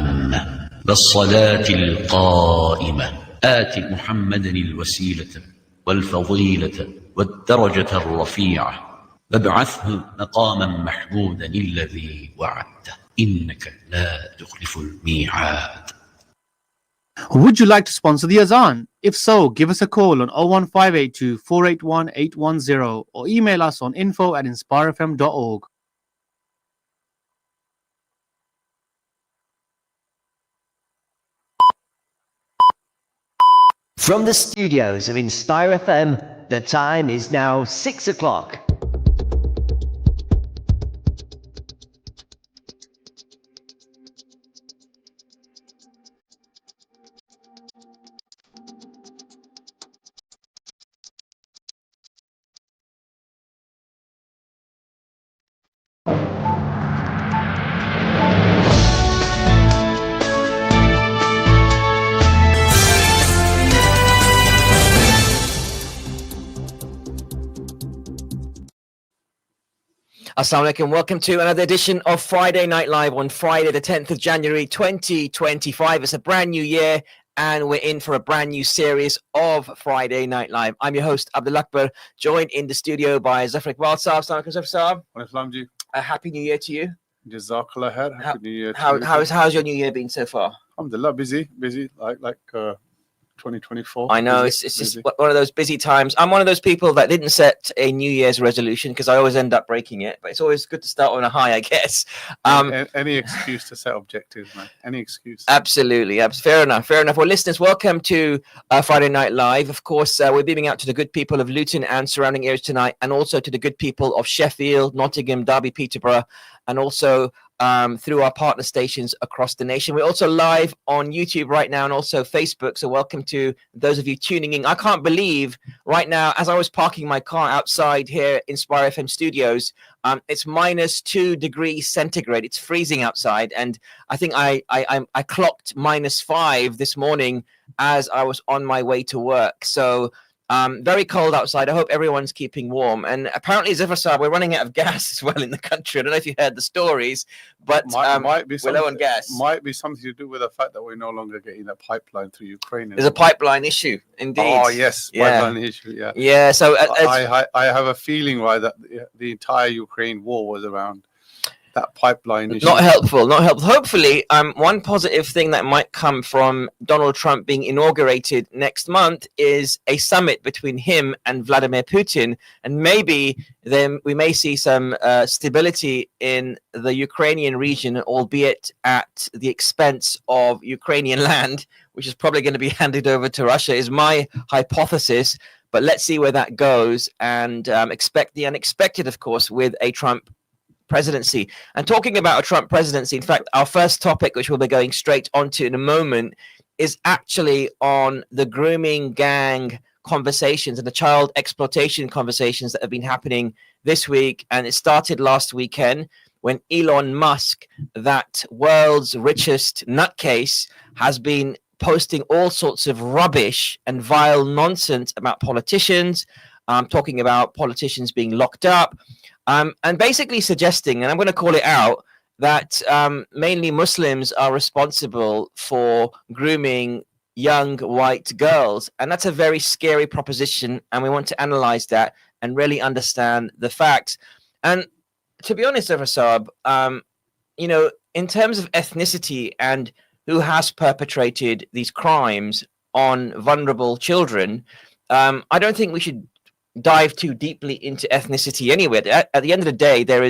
التامة والصلاة القائمة آت محمدا الوسيلة والفضيلة والدرجة الرفيعة وابعثه مقاما محمودا الذي وعدته إنك لا تخلف الميعاد. Would you like to sponsor the Azan? If so, give us a call on 01582 481 810 or email us on info@inspirefm.org. From the studios of Inspire FM, the time is now 6 o'clock. Assalamu alaikum. Welcome to another edition of Friday Night Live on Friday, the 10th of January, 2025. It's a brand new year, and we're in for a brand new series of Friday Night Live. I'm your host, Abdul Akbar, joined in the studio by Zafar Iqbal Saab. Assalamu alaikum, Zafar Saab. A happy new year to you. Jazakallah khair. Happy New Year to you. How's your new year been so far? Alhamdulillah, busy, like 2024. I know, busy, it's just one of those busy times. I'm one of those people that didn't set a New Year's resolution because I always end up breaking it, but it's always good to start on a high, I guess. Any excuse to set objectives, man. Any excuse. Absolutely. Fair enough. Well, listeners, welcome to Friday Night Live. Of course, we're beaming out to the good people of Luton and surrounding areas tonight, and also to the good people of Sheffield, Nottingham, Derby, Peterborough, and also through our partner stations across the nation. We're also live on YouTube right now and also Facebook. So welcome to those of you tuning in. I can't believe right now, as I was parking my car outside here in Inspire FM studios, it's -2 degrees centigrade. It's freezing outside. And I think I clocked -5 this morning as I was on my way to work. So very cold outside. I hope everyone's keeping warm. And apparently, Zafar, we're running out of gas as well in the country. I don't know if you heard the stories, but might be we're low on gas. Might be something to do with the fact that we're no longer getting that pipeline through Ukraine. There's a pipeline issue, indeed. Oh yes, pipeline issue. Yeah. Yeah. So I have a feeling why that the entire Ukraine war was around that pipeline issue. Not helpful. Hopefully, one positive thing that might come from Donald Trump being inaugurated next month is a summit between him and Vladimir Putin, and maybe then we may see some stability in the Ukrainian region, albeit at the expense of Ukrainian land, which is probably going to be handed over to Russia, is my hypothesis. But let's see where that goes, and expect the unexpected, of course, with a Trump presidency. And talking about a Trump presidency, in fact, our first topic, which we'll be going straight onto in a moment, is actually on the grooming gang conversations and the child exploitation conversations that have been happening this week. And it started last weekend when Elon Musk, that world's richest nutcase, has been posting all sorts of rubbish and vile nonsense about politicians, talking about politicians being locked up, and basically suggesting, and I'm going to call it out, that mainly Muslims are responsible for grooming young white girls. And that's a very scary proposition. And we want to analyze that and really understand the facts. And to be honest, Saab, in terms of ethnicity and who has perpetrated these crimes on vulnerable children, I don't think we should dive too deeply into ethnicity anyway. At the end of the day, there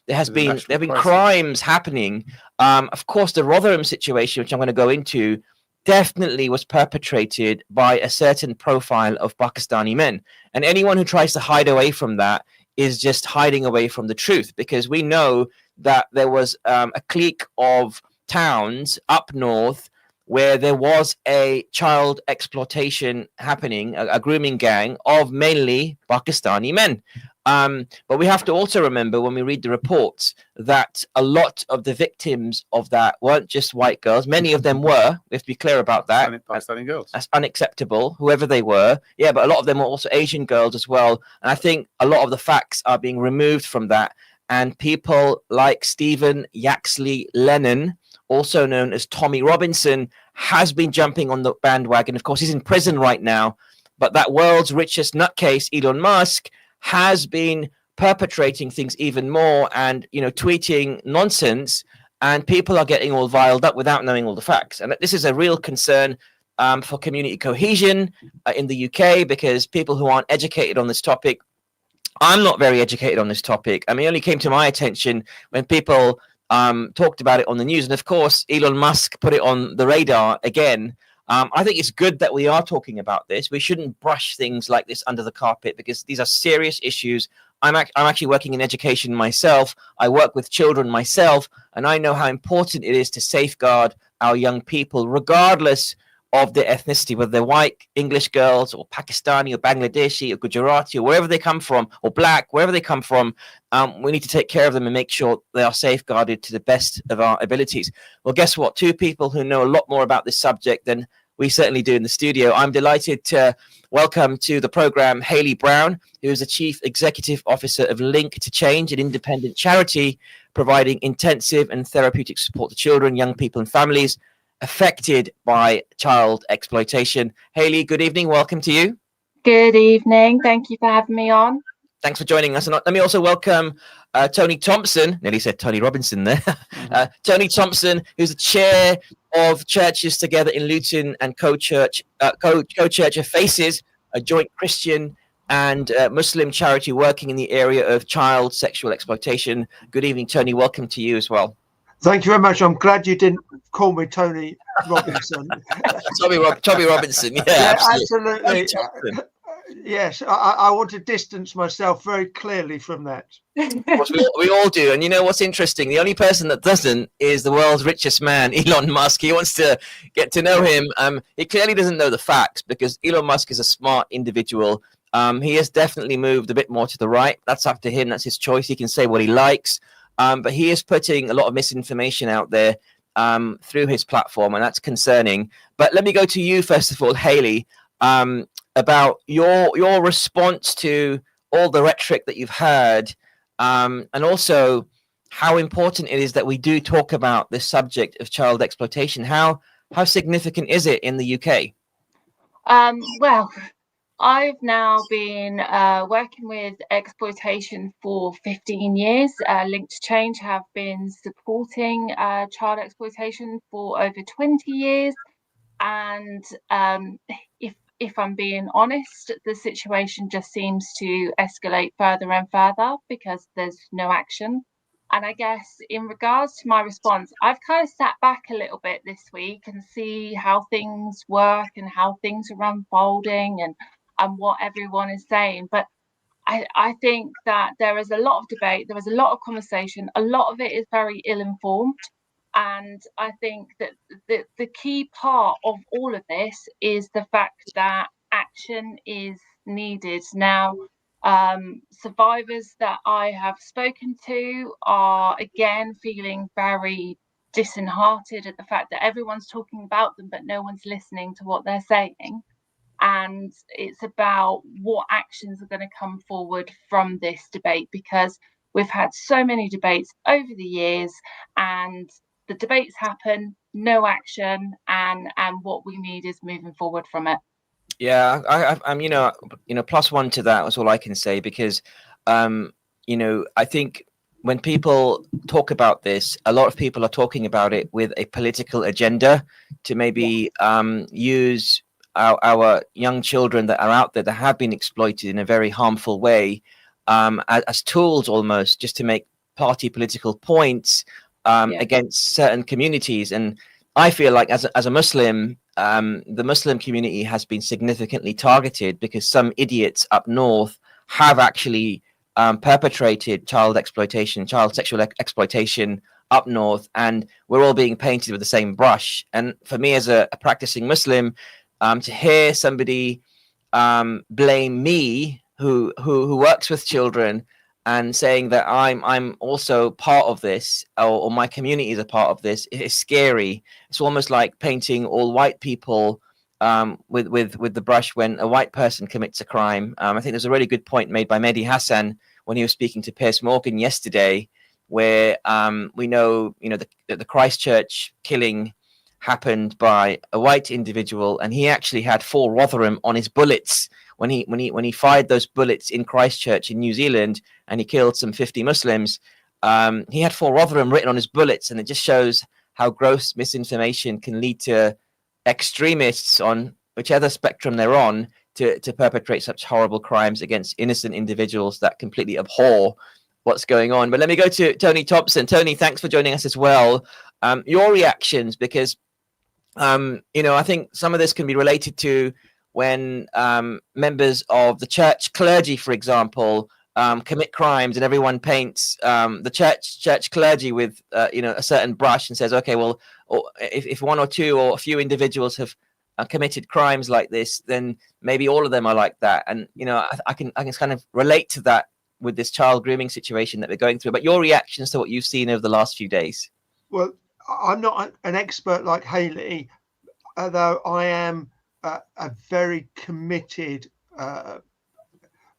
have been crimes happening. Of course, the Rotherham situation, which I'm going to go into, definitely was perpetrated by a certain profile of Pakistani men. And anyone who tries to hide away from that is just hiding away from the truth, because we know that there was a clique of towns up north where there was a child exploitation happening, a grooming gang of mainly Pakistani men. But we have to also remember, when we read the reports, that a lot of the victims of that weren't just white girls. Many of them were. We have to be clear about that. Pakistani girls. That's unacceptable, whoever they were. Yeah, but a lot of them were also Asian girls as well. And I think a lot of the facts are being removed from that. And people like Stephen Yaxley Lennon also known as Tommy Robinson, has been jumping on the bandwagon. Of course, he's in prison right now, but that world's richest nutcase, Elon Musk, has been perpetrating things even more and, tweeting nonsense, and people are getting all riled up without knowing all the facts. And this is a real concern for community cohesion in the UK, because people who aren't educated on this topic, I'm not very educated on this topic. I mean, it only came to my attention when people talked about it on the news. And of course, Elon Musk put it on the radar again. I think it's good that we are talking about this. We shouldn't brush things like this under the carpet, because these are serious issues. I'm actually working in education myself. I work with children myself, and I know how important it is to safeguard our young people, regardless of their ethnicity, whether they're white, English girls, or Pakistani, or Bangladeshi, or Gujarati, or wherever they come from, or black, wherever they come from. We need to take care of them and make sure they are safeguarded to the best of our abilities. Well, guess what? Two people who know a lot more about this subject than we certainly do in the studio. I'm delighted to welcome to the program Hayley Brown, who is the Chief Executive Officer of Link to Change, an independent charity providing intensive and therapeutic support to children, young people, and families affected by child exploitation. Hayley, good evening. Welcome to you. Good evening. Thank you for having me on. Thanks for joining us. And let me also welcome Tony Thompson. Nearly said Tony Robinson there. Tony Thompson, who's the chair of Churches Together in Luton and Co-Church of Faces, a joint Christian and Muslim charity working in the area of child sexual exploitation. Good evening, Tony. Welcome to you as well. Thank you very much. I'm glad you didn't call me Tony Robinson. Tommy Robinson. Yeah, absolutely. Yes, I want to distance myself very clearly from that. We all do. And you know what's interesting? The only person that doesn't is the world's richest man, Elon Musk. He wants to get to know him. He clearly doesn't know the facts, because Elon Musk is a smart individual. He has definitely moved a bit more to the right. That's up to him. That's his choice. He can say what he likes. But he is putting a lot of misinformation out there through his platform, and that's concerning. But let me go to you first of all, Hayley, about your response to all the rhetoric that you've heard, and also how important it is that we do talk about the subject of child exploitation. How significant is it in the UK? Well, I've now been working with exploitation for 15 years. Link to Change have been supporting child exploitation for over 20 years. And if I'm being honest, the situation just seems to escalate further and further because there's no action. And I guess in regards to my response, I've kind of sat back a little bit this week and see how things work and how things are unfolding and what everyone is saying. But I think that there is a lot of debate, there is a lot of conversation, a lot of it is very ill-informed. And I think that the key part of all of this is the fact that action is needed. Now, survivors that I have spoken to are again feeling very disheartened at the fact that everyone's talking about them, but no one's listening to what they're saying. And it's about what actions are going to come forward from this debate, because we've had so many debates over the years and the debates happen, no action, and what we need is moving forward from it. Yeah, I'm plus one to that. That's all I can say, because I think when people talk about this, a lot of people are talking about it with a political agenda to maybe use our young children that are out there that have been exploited in a very harmful way as tools, almost just to make party political points against certain communities. And I feel like as a Muslim, the Muslim community has been significantly targeted because some idiots up north have actually perpetrated child sexual exploitation up north, and we're all being painted with the same brush. And for me as a practicing Muslim, to hear somebody blame me who works with children and saying that I'm also part of this, or my community is a part of this, is scary. It's almost like painting all white people with the brush when a white person commits a crime. I think there's a really good point made by Mehdi Hassan when he was speaking to Piers Morgan yesterday, where we know, the Christchurch killing happened by a white individual, and he actually had 4 Rotherham on his bullets when he fired those bullets in Christchurch in New Zealand, and he killed some 50 Muslims. He had 4 Rotherham written on his bullets, and it just shows how gross misinformation can lead to extremists on whichever spectrum they're on to perpetrate such horrible crimes against innocent individuals that completely abhor what's going on. But let me go to Tony Thompson. Tony, thanks for joining us as well. Your reactions, because I think some of this can be related to when members of the church clergy, for example, commit crimes, and everyone paints the church clergy with a certain brush and says, okay, well, if 1 or 2 or a few individuals have committed crimes like this, then maybe all of them are like that. And I can kind of relate to that with this child grooming situation that we're going through. But your reactions to what you've seen over the last few days? Well, I'm not an expert like Haley, although I am a very committed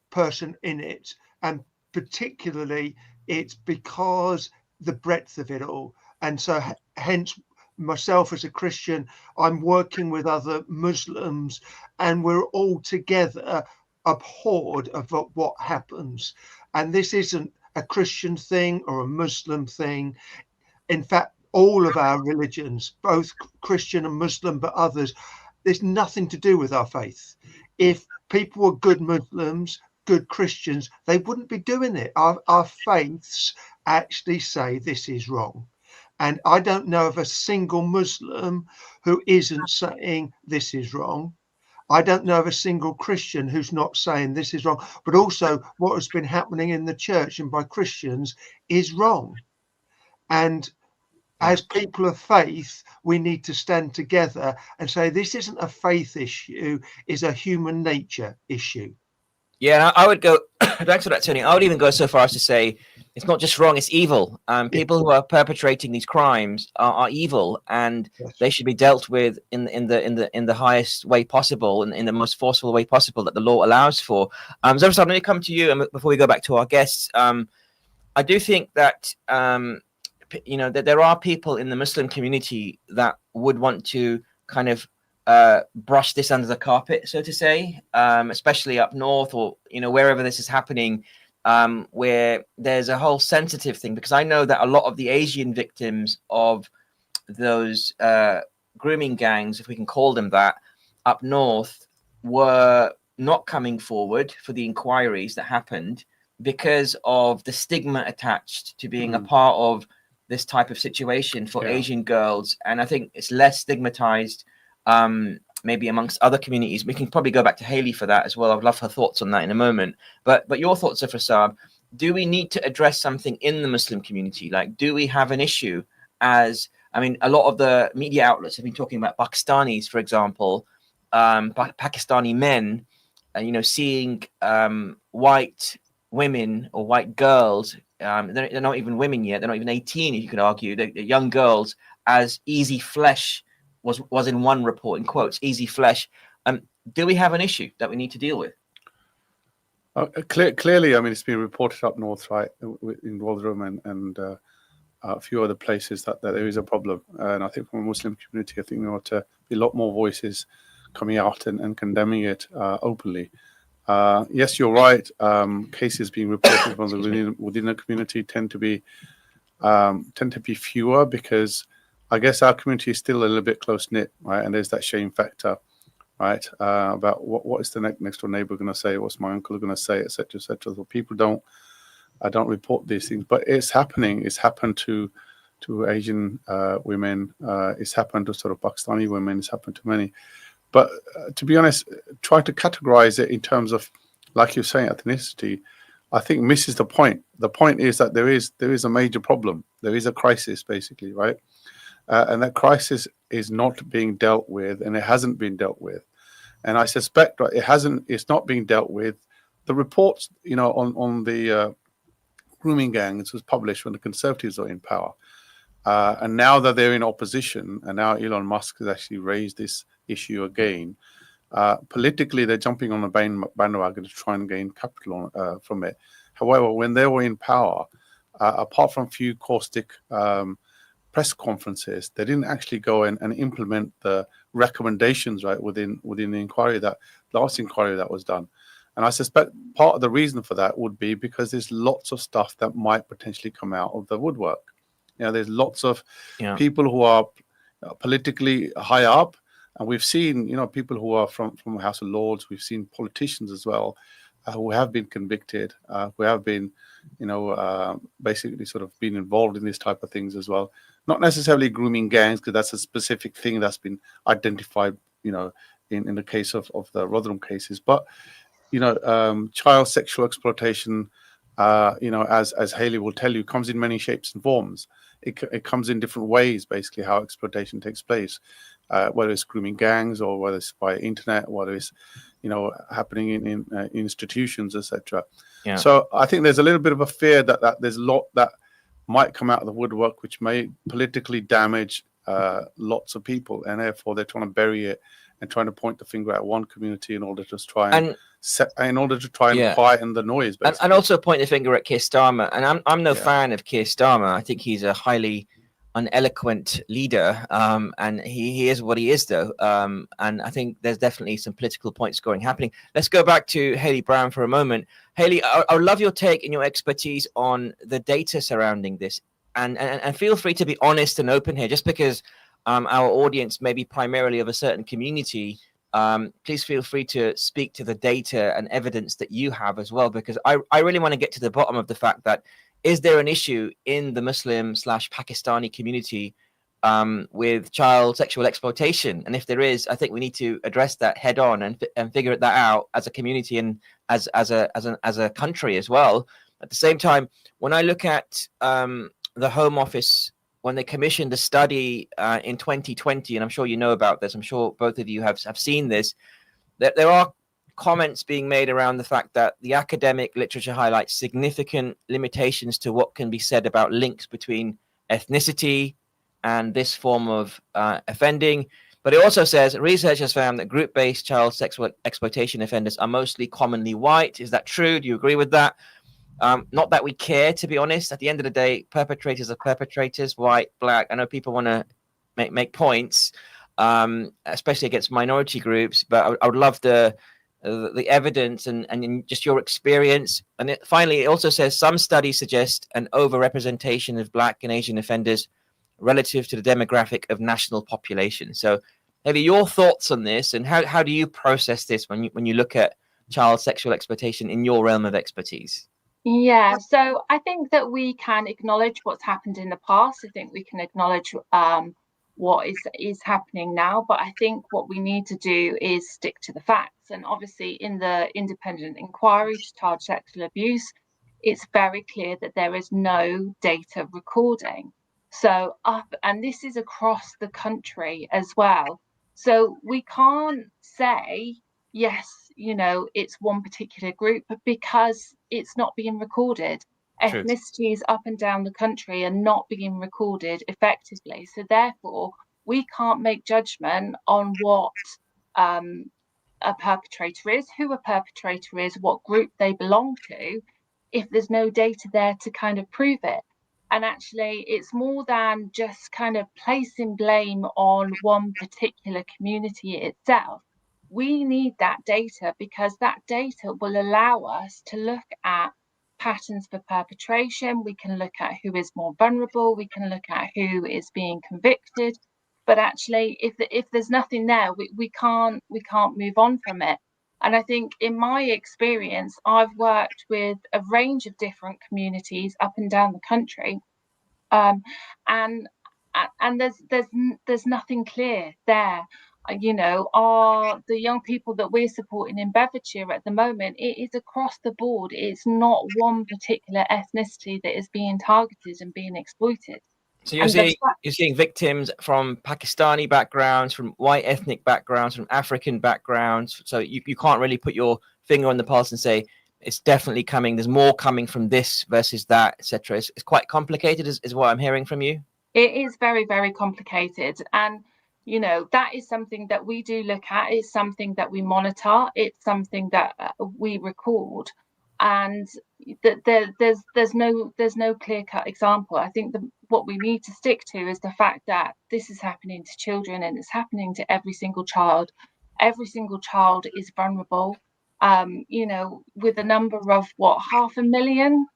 person in it, and particularly it's because the breadth of it all. And so hence myself as a Christian, I'm working with other Muslims, and we're all together abhorred of what happens. And this isn't a Christian thing or a Muslim thing. In fact, all of our religions, both Christian and Muslim, but others, there's nothing to do with our faith. If people were good Muslims, good Christians, they wouldn't be doing it. Our faiths actually say this is wrong. And I don't know of a single Muslim who isn't saying this is wrong. I don't know of a single Christian who's not saying this is wrong. But also what has been happening in the church and by Christians is wrong. And as people of faith, we need to stand together and say this isn't a faith issue, it's a human nature issue. Yeah, I would go, thanks for that, Tony. I would even go so far as to say it's not just wrong, it's evil. People who are perpetrating these crimes are evil, and they should be dealt with in the highest way possible, and in the most forceful way possible that the law allows for. Zofar, let me come to you, and before we go back to our guests, I do think that that there are people in the Muslim community that would want to kind of brush this under the carpet, so to say, especially up north, or wherever this is happening, where there's a whole sensitive thing, because I know that a lot of the Asian victims of those grooming gangs, if we can call them that, up north, were not coming forward for the inquiries that happened because of the stigma attached to being a part of this type of situation for Asian girls. And I think it's less stigmatized maybe amongst other communities. We can probably go back to Haley for that as well. I would love her thoughts on that in a moment. But your thoughts, Zofar, do we need to address something in the Muslim community? Like, do we have an issue a lot of the media outlets have been talking about Pakistanis, for example, Pakistani men, seeing white women or white girls, they're not even women yet, they're not even 18, you could argue, they're young girls, as easy flesh was in one report, in quotes, easy flesh. Do we have an issue that we need to deal with? Clearly, it's been reported up north, right, in Rotherham and a few other places that there is a problem. And I think from a Muslim community, I think there ought to be a lot more voices coming out and condemning it openly. Yes, you're right. Cases being reported within the community tend to be fewer, because I guess our community is still a little bit close knit, right? And there's that shame factor, right? About what is the next door neighbor going to say? What's my uncle going to say, etc., etc. So people don't report these things, but it's happening. It's happened to Asian women. It's happened to sort of Pakistani women. It's happened to many. But to be honest, try to categorize it in terms of, like you're saying, ethnicity, I think misses the point. The point is that there is a major problem. There is a crisis, basically, right? And that crisis is not being dealt with, and it hasn't been dealt with. And I suspect it's not being dealt with. The reports, on the grooming gangs was published when the Conservatives were in power. And now that they're in opposition, and now Elon Musk has actually raised this issue again, politically they're jumping on the bandwagon to try and gain capital from it. However, when they were in power, apart from a few caustic press conferences, they didn't actually go and implement the recommendations, right, within the inquiry, that last inquiry that was done. And I suspect part of the reason for that would be because there's lots of stuff that might potentially come out of the woodwork. There's lots of people who are politically high up, and we've seen, people who are from the House of Lords. We've seen politicians as well who have been convicted, who have been, basically sort of been involved in these type of things as well. Not necessarily grooming gangs, because that's a specific thing that's been identified, in the case of the Rotherham cases, but child sexual exploitation, as Haley will tell you, comes in many shapes and forms. It comes in different ways, basically, how exploitation takes place, whether it's grooming gangs or whether it's by internet, whether it's, happening in institutions, etc. So I think there's a little bit of a fear that there's a lot that might come out of the woodwork, which may politically damage lots of people, and therefore they're trying to bury it and trying to point the finger at one community in order to try and quieten the noise, basically. And also point the finger at Keir Starmer. And I'm no fan of Keir Starmer. I think he's a highly uneloquent leader, and he is what he is, though. And I think there's definitely some political point scoring happening. Let's go back to Haley Brown for a moment. Haley, I would love your take and your expertise on the data surrounding this, and feel free to be honest and open here. Just because our audience may be primarily of a certain community, please feel free to speak to the data and evidence that you have as well, because I really want to get to the bottom of the fact that, is there an issue in the Muslim/Pakistani community with child sexual exploitation? And if there is, I think we need to address that head on and figure that out as a community and as a country as well. At the same time, when I look at the Home Office, when they commissioned a study in 2020, and I'm sure you know about this, I'm sure both of you have seen this, that there are comments being made around the fact that the academic literature highlights significant limitations to what can be said about links between ethnicity and this form of offending. But it also says research has found that group-based child sexual exploitation offenders are mostly commonly white. Is that true? Do you agree with that? Not that we care, to be honest. At the end of the day, perpetrators are perpetrators, white, black. I know people want to make points, especially against minority groups, but I would love the evidence and just your experience. And finally, it also says some studies suggest an overrepresentation of Black and Asian offenders relative to the demographic of national population. So, Haley, your thoughts on this, and how do you process this when you look at child sexual exploitation in your realm of expertise? Yeah, so I think that we can acknowledge what's happened in the past. I think we can acknowledge what is happening now, but I think what we need to do is stick to the facts. And obviously in the independent inquiry to child sexual abuse, it's very clear that there is no data recording. And this is across the country as well. So we can't say, yes, it's one particular group, because it's not being recorded. True. Ethnicities up and down the country are not being recorded effectively. So therefore, we can't make judgment on what a perpetrator is, who a perpetrator is, what group they belong to, if there's no data there to kind of prove it. And actually, it's more than just kind of placing blame on one particular community itself. We need that data, because that data will allow us to look at patterns for perpetration. We can look at who is more vulnerable. We can look at who is being convicted. But actually, if there's nothing there, we can't move on from it. And I think in my experience, I've worked with a range of different communities up and down the country, and there's nothing clear there. Are the young people that we're supporting in Bedfordshire at the moment, it is across the board. It's not one particular ethnicity that is being targeted and being exploited. So you're seeing victims from Pakistani backgrounds, from white ethnic backgrounds, from African backgrounds. So you can't really put your finger on the pulse and say it's definitely coming. There's more coming from this versus that, etc. It's quite complicated, is what I'm hearing from you. It is very, very complicated. And that is something that we do look at. It's something that we monitor. It's something that we record. and there's no clear-cut example. I think what we need to stick to is the fact that this is happening to children, and it's happening to every single child. Every single child is vulnerable. With a number of 500,000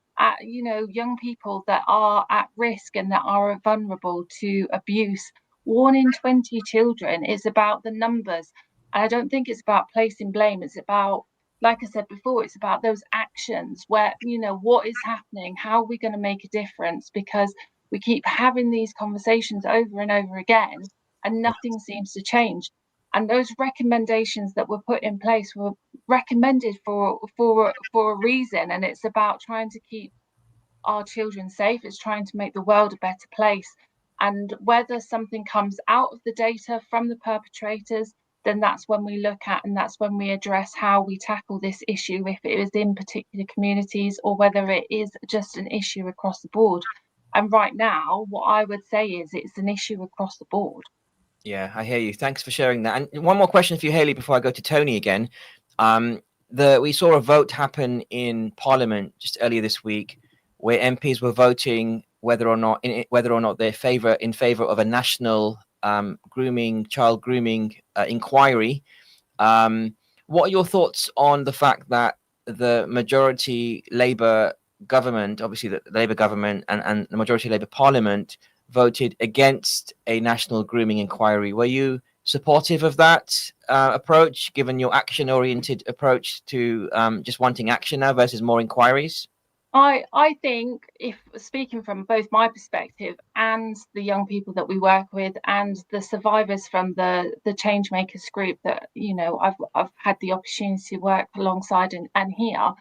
young people that are at risk and that are vulnerable to abuse. 1 in 20 children is about the numbers. And I don't think it's about placing blame. It's about, like I said before, it's about those actions where, what is happening? How are we going to make a difference? Because we keep having these conversations over and over again, and nothing seems to change. And those recommendations that were put in place were recommended for a reason. And it's about trying to keep our children safe. It's trying to make the world a better place. And whether something comes out of the data from the perpetrators, then that's when we look at, and that's when we address how we tackle this issue, if it is in particular communities or whether it is just an issue across the board. And right now, what I would say is it's an issue across the board. Yeah, I hear you. Thanks for sharing that. And one more question for you, Hayley, before I go to Tony again. We saw a vote happen in Parliament just earlier this week, where MPs were voting whether or not they're in favour of a national child grooming inquiry. What are your thoughts on the fact that the majority Labour government, obviously the Labour government and the majority Labour Parliament, voted against a national grooming inquiry? Were you supportive of that approach, given your action-oriented approach to just wanting action now versus more inquiries? I think, if speaking from both my perspective and the young people that we work with and the survivors from the Changemakers group that I've had the opportunity to work alongside and hear,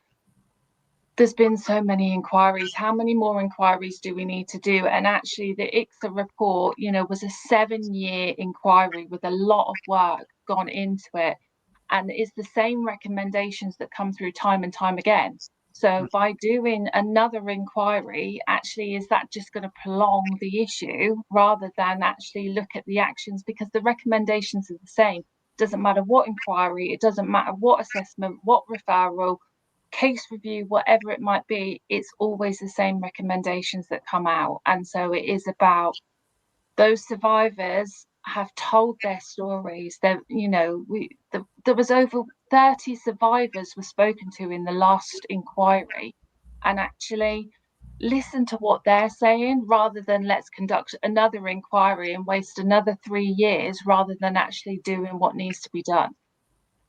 there's been so many inquiries. How many more inquiries do we need to do? And actually, the ICSA report, was a 7-year inquiry with a lot of work gone into it, and it's the same recommendations that come through time and time again. So by doing another inquiry, actually, is that just going to prolong the issue rather than actually look at the actions? Because the recommendations are the same. It doesn't matter what inquiry, it doesn't matter what assessment, what referral, case review, whatever it might be, it's always the same recommendations that come out. And so it is about those survivors have told their stories. There was over 30 survivors were spoken to in the last inquiry, and actually listen to what they're saying rather than let's conduct another inquiry and waste another 3 years rather than actually doing what needs to be done.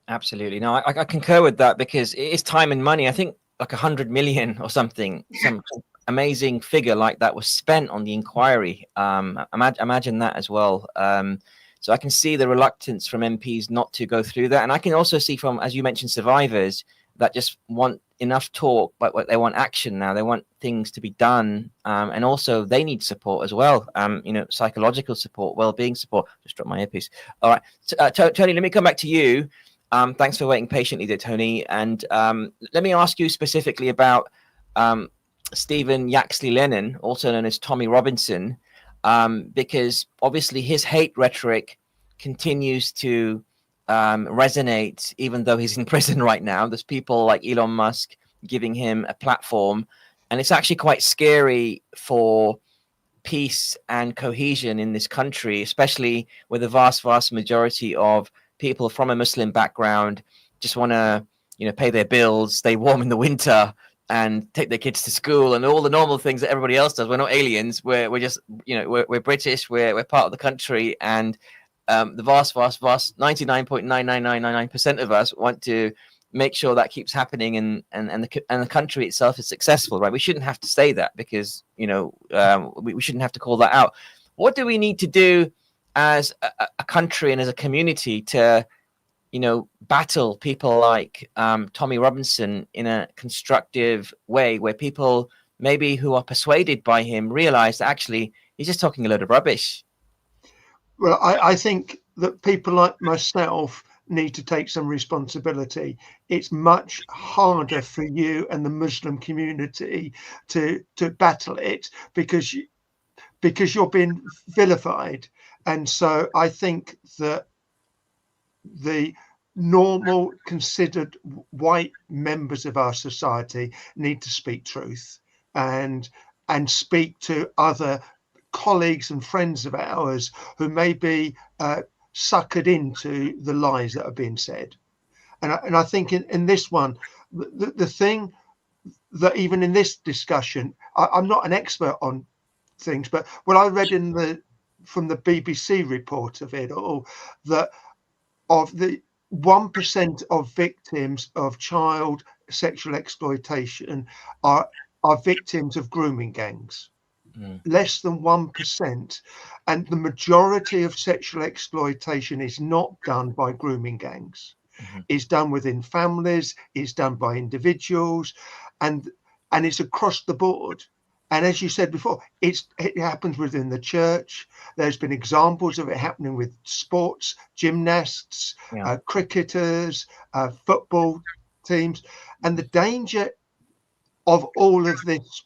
Absolutely. No, I concur with that, because it is time and money. I think like 100 million or something, some amazing figure like that was spent on the inquiry. Imagine that as well. So I can see the reluctance from MPs not to go through that. And I can also see from, as you mentioned, survivors that just want enough talk, but what they want action now. They want things to be done. And also they need support as well. Psychological support, well-being support. Just dropped my earpiece. All right. Tony, let me come back to you. Thanks for waiting patiently there, Tony. And let me ask you specifically about Stephen Yaxley Lennon, also known as Tommy Robinson, because obviously his hate rhetoric continues to resonate, even though he's in prison right now. There's people like Elon Musk giving him a platform, and it's actually quite scary for peace and cohesion in this country, especially with the vast majority of people from a Muslim background just want to, pay their bills, stay warm in the winter, and take their kids to school and all the normal things that everybody else does. We're not aliens. We're just, we're British. We're part of the country, and the vast 99.99999% of us want to make sure that keeps happening, and the country itself is successful, right? We shouldn't have to say that, because we shouldn't have to call that out. What do we need to do as a country and as a community to battle people like Tommy Robinson in a constructive way, where people maybe who are persuaded by him realize that actually he's just talking a load of rubbish? Well, I think that people like myself need to take some responsibility. It's much harder for you and the Muslim community to battle it because you're being vilified. And so I think that the normal, considered white members of our society need to speak truth and speak to other colleagues and friends of ours who may be suckered into the lies that are being said. And I think in this one, the thing that even in this discussion, I'm not an expert on things, but what I read from the BBC report of it all, that of the 1% of victims of child sexual exploitation are victims of grooming gangs. Less than 1%, and the majority of sexual exploitation is not done by grooming gangs. It's done within families, it's done by individuals, and it's across the board. And as you said before, it happens within the church. There's been examples of it happening with sports, gymnasts, cricketers, football teams. And the danger of all of this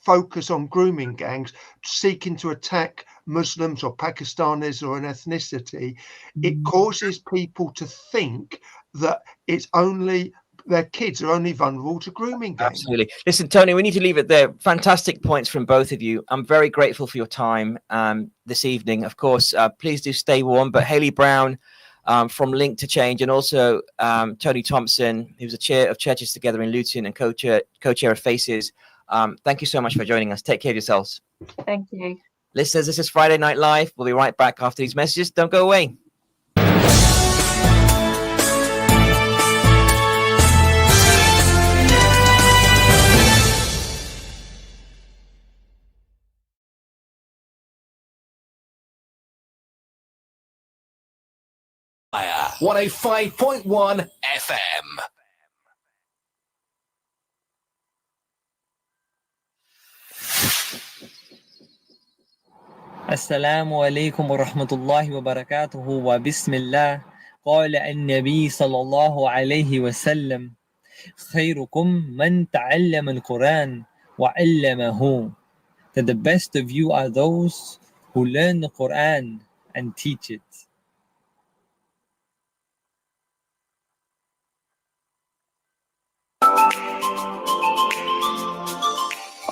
focus on grooming gangs seeking to attack Muslims or Pakistanis or an ethnicity, it causes people to think that it's only their kids are only vulnerable to grooming gangs. Absolutely. Listen, Tony, we need to leave it there. Fantastic points from both of you. I'm very grateful for your time this evening. Of course, please do stay warm. But Hayley Brown from Link to Change, and also Tony Thompson, who's a chair of Churches Together in Luton and co-chair of Faces. Thank you so much for joining us. Take care of yourselves. Thank you. Listeners, this is Friday Night Live. We'll be right back after these messages. Don't go away. Fire 105.1 FM. السلام عليكم ورحمة الله وبركاته وبسم الله قال النبي صلى الله عليه وسلم خيركم من تعلم القرآن وعلمه. That the best of you are those who learn the Quran and teach it.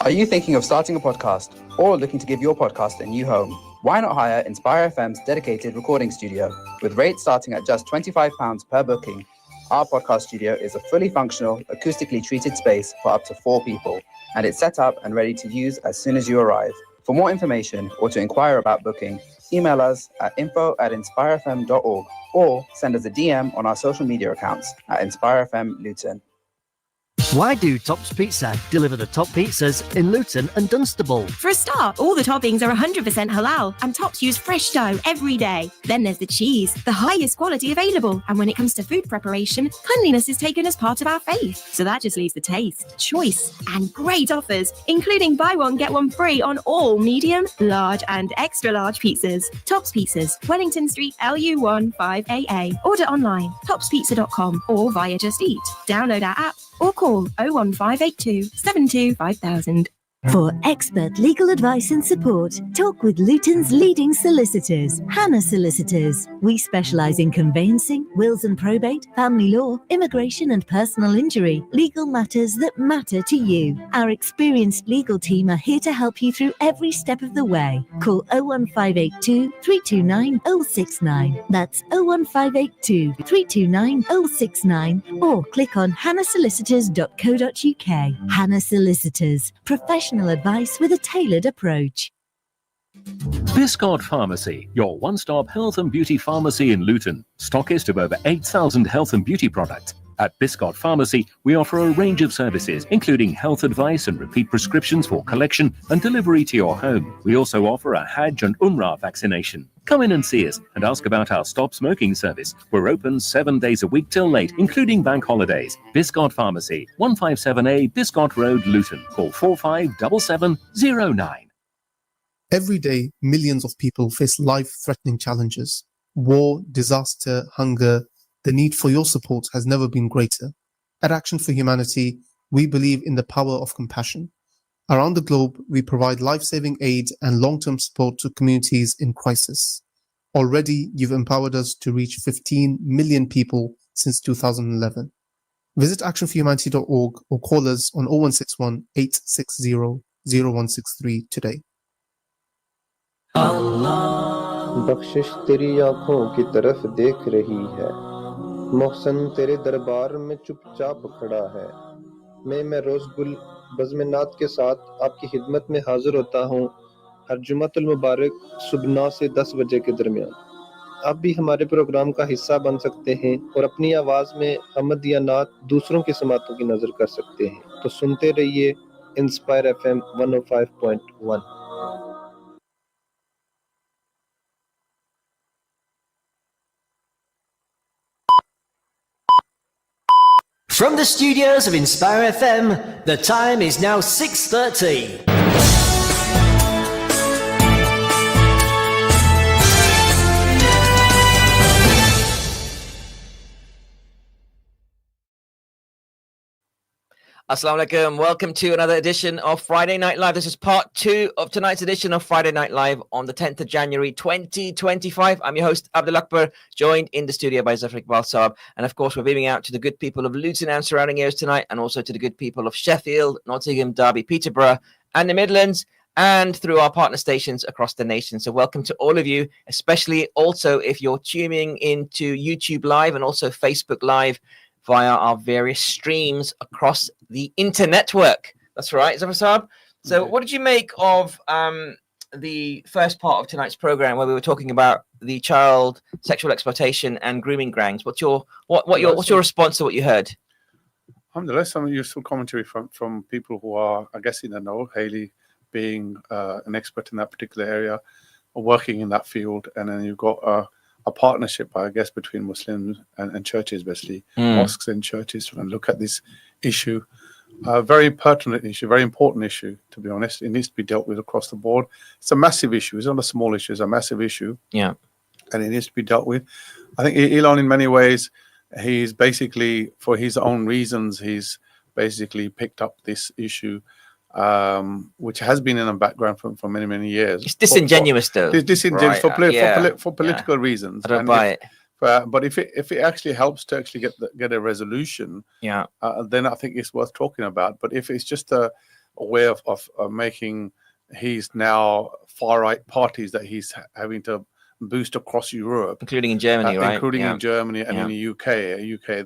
Are you thinking of starting a podcast or looking to give your podcast a new home? Why not hire Inspire FM's dedicated recording studio? With rates starting at just £25 per booking, our podcast studio is a fully functional, acoustically treated space for up to 4 people, and it's set up and ready to use as soon as you arrive. For more information or to inquire about booking, email us at info@inspirefm.org or send us a DM on our social media accounts at InspireFM Luton. Why do Tops Pizza deliver the top pizzas in Luton and Dunstable? For a start, all the toppings are 100% halal and Tops use fresh dough every day. Then there's the cheese, the highest quality available. And when it comes to food preparation, cleanliness is taken as part of our faith. So that just leaves the taste, choice and great offers, including buy one, get one free on all medium, large and extra large pizzas. Tops Pizzas, Wellington Street, LU1 5AA. Order online, topspizza.com or via Just Eat. Download our app or call 01582 72 5000. For expert legal advice and support, talk with Luton's leading solicitors, Hannah Solicitors. We specialise in conveyancing, wills and probate, family law, immigration and personal injury, legal matters that matter to you. Our experienced legal team are here to help you through every step of the way. Call 01582 329 069. That's 01582 329 069 or click on hannahsolicitors.co.uk. Hannah Solicitors, professional advice with a tailored approach. Biscot Pharmacy, your one-stop health and beauty pharmacy in Luton. Stockist of over 8,000 health and beauty products. At Biscot Pharmacy, we offer a range of services, including health advice and repeat prescriptions for collection and delivery to your home. We also offer a Hajj and Umrah vaccination. Come in and see us and ask about our stop smoking service. We're open 7 days a week till late, including bank holidays. Biscot Pharmacy, 157A Biscot Road, Luton. Call 457709. Every day, millions of people face life-threatening challenges. War, disaster, hunger. The need for your support has never been greater. At Action for Humanity, we believe in the power of compassion. Around the globe, we provide life-saving aid and long-term support to communities in crisis. Already, you've empowered us to reach 15 million people since 2011. Visit actionforhumanity.org or call us on 0161 860 0163 today. बख्शिश तेरी आंखों की तरफ देख रही है, मोहसन तेरे दरबार में चुपचाप खड़ा है। मैं रोज गुल बज़्म नात के साथ आपकी खिदमत में हाजिर होता हूँ हर जुमातुल मुबारक सुबह 9 से 10 बजे के दरमियान। आप भी हमारे प्रोग्राम का हिस्सा बन सकते हैं और अपनी आवाज में हमद या नात दूसरों की समातों की नजर कर सकते हैं। तो सुनते रहिए inspire FM 105.1। From the studios of Inspire FM, the time is now 6:30. Assalamu alaikum. Welcome to another edition of Friday Night Live. This is part 2 of tonight's edition of Friday Night Live on the 10th of January 2025. I'm your host, Abdul Akbar, joined in the studio by Zafar Iqbal Saab. And of course, we're beaming out to the good people of Luton and surrounding areas tonight, and also to the good people of Sheffield, Nottingham, Derby, Peterborough, and the Midlands, and through our partner stations across the nation. So welcome to all of you, especially also if you're tuning into YouTube Live and also Facebook Live via our various streams across the internetwork. That's right, Zafar Saab. So what did you make of the first part of tonight's program where we were talking about the child sexual exploitation and grooming gangs? What's your response to what you heard? Alhamdulillah, some useful commentary from people who are, I guess, in the know. Haley being an expert in that particular area, or working in that field, and then you've got a partnership, I guess, between Muslims and churches, basically, mosques and churches, and look at this issue. Very pertinent issue, very important issue, to be honest. It needs to be dealt with across the board. It's a massive issue. It's not a small issue. It's a massive issue. Yeah. And it needs to be dealt with. I think Elon, in many ways, he's basically, for his own reasons, he's basically picked up this issue, which has been in the background for many, many years. It's disingenuous, though. It's disingenuous right. for political reasons. I don't buy it. But if it actually helps to actually get a resolution, then I think it's worth talking about. But if it's just a way of making he's now far right parties that he's having to boost across Europe, including in Germany, right? Including in Germany and in the UK,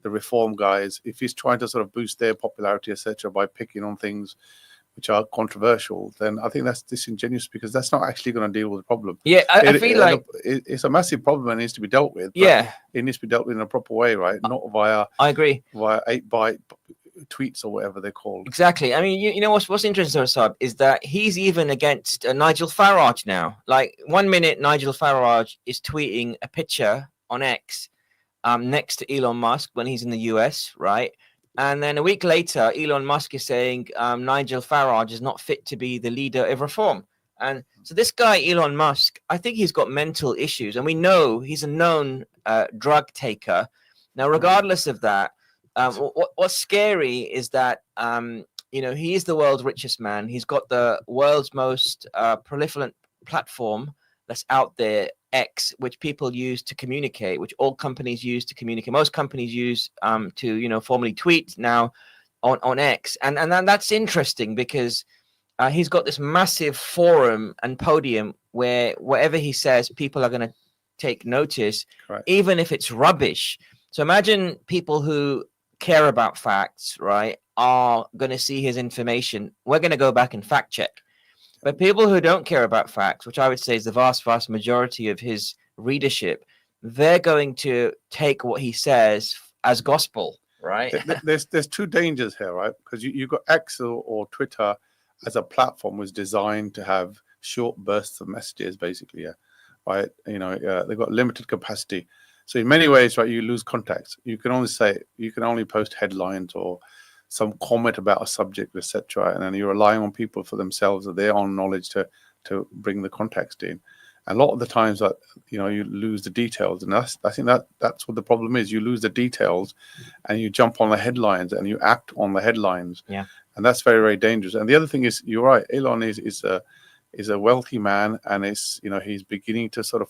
the reform guys, if he's trying to sort of boost their popularity, etc., by picking on things which are controversial, then I think that's disingenuous, because that's not actually going to deal with the problem. Yeah, I feel like it's a massive problem and needs to be dealt with. Yeah, it needs to be dealt with in a proper way, right? Not via. I agree. Via 8-byte tweets or whatever they're called. Exactly. I mean, you know what's interesting, Saab, is that he's even against Nigel Farage now. Like 1 minute, Nigel Farage is tweeting a picture on X next to Elon Musk when he's in the US, right? And then a week later, Elon Musk is saying Nigel Farage is not fit to be the leader of reform. And so this guy, Elon Musk, I think he's got mental issues. And we know he's a known drug taker. Now, regardless of that, what's scary is that, he is the world's richest man. He's got the world's most proliferant platform that's out there, X, which people use to communicate, which all companies use to communicate. Most companies use to formally tweet now on X, and that's interesting because he's got this massive forum and podium where whatever he says, people are going to take notice, even if it's rubbish. So imagine people who care about facts, right, are going to see his information. We're going to go back and fact check. But people who don't care about facts, which I would say is the vast, vast majority of his readership, they're going to take what he says as gospel, right? There's two dangers here, right? Because you've got X or Twitter as a platform was designed to have short bursts of messages, basically, right? They've got limited capacity. So in many ways, right, you lose context. You can only post headlines or some comment about a subject, etc., and then you're relying on people for themselves or their own knowledge to bring the context in. And a lot of the times that you lose the details, and I think that's what the problem is. You lose the details, and you jump on the headlines and you act on the headlines. Yeah, and that's very, very dangerous. And the other thing is, you're right. Elon is is a wealthy man, and he's beginning to sort of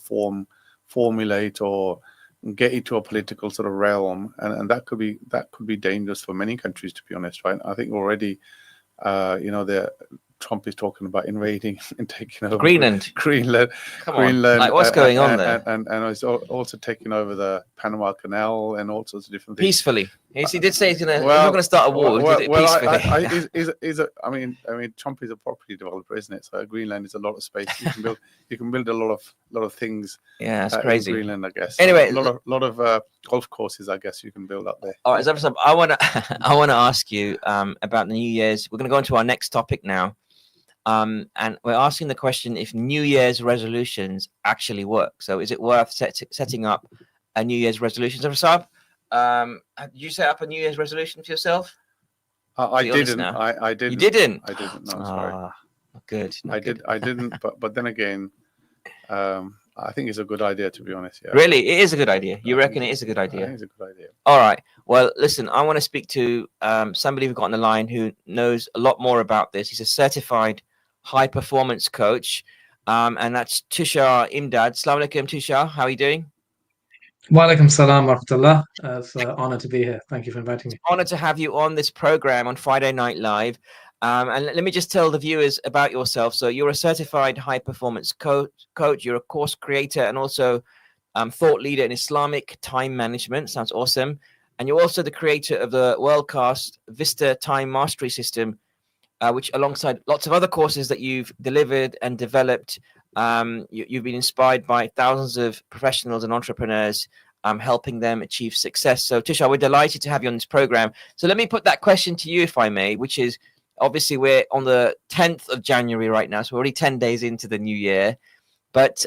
formulate or get into a political sort of realm, and that could be dangerous for many countries, to be honest, right? I think already, Trump is talking about invading and taking over Greenland. Come on, like what's going on there? And he's also taking over the Panama Canal and all sorts of different things. Peacefully. He did say he's not going to start a war. He did it peacefully. I mean, Trump is a property developer, isn't it? So Greenland is a lot of space. You can build a lot of things. Yeah, it's crazy. In Greenland, I guess. Anyway, a lot of golf courses, I guess, you can build up there. All right, so I want to ask you about the New Year's. We're going to go into our next topic now. And we're asking the question if New Year's resolutions actually work. So is it worth setting up a New Year's resolution? So Saab, did you set up a New Year's resolution for yourself? I didn't. I didn't. You didn't? I didn't. No, I'm sorry. Good. I didn't. But then again, I think it's a good idea, to be honest. Yeah. Really, it is a good idea. You reckon it is a good idea? I think it's a good idea. All right. Well, listen, I want to speak to somebody we've got on the line who knows a lot more about this. He's a certified high performance coach, and that's Tushar Imdad. Assalamu alaikum, Tushar. How are you doing? Wa alaikum salam wa rahmatullah. It's an honor to be here. Thank you for inviting me. Honor to have you on this program on Friday Night Live. And let me just tell the viewers about yourself. So you're a certified high performance coach. You're a course creator and also thought leader in Islamic time management. Sounds awesome. And you're also the creator of the world-class Vista Time Mastery System, which alongside lots of other courses that you've delivered and developed, you've been inspired by thousands of professionals and entrepreneurs, helping them achieve success. So Tushar, we're delighted to have you on this program. So let me put that question to you, if I may, which is, obviously we're on the 10th of January right now, so we're already 10 days into the new year. But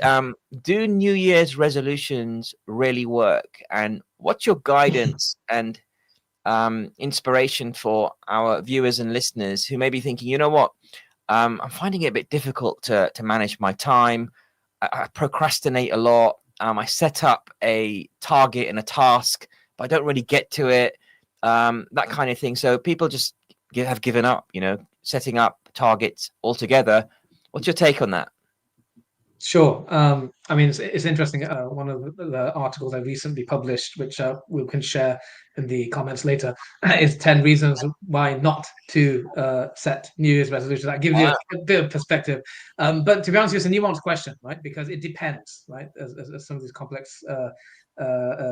do New Year's resolutions really work? And what's your guidance and inspiration for our viewers and listeners who may be thinking, you know what, I'm finding it a bit difficult to manage my time. I procrastinate a lot. I set up a target and a task, but I don't really get to it. That kind of thing. So people just have given up, setting up targets altogether. What's your take on that? Sure. I mean, it's interesting. One of the articles I recently published, which we can share in the comments later, is 10 reasons why not to set New Year's resolutions. That gives you a bit of perspective. But to be honest, it's a nuanced question, right? Because it depends, right? As some of these complex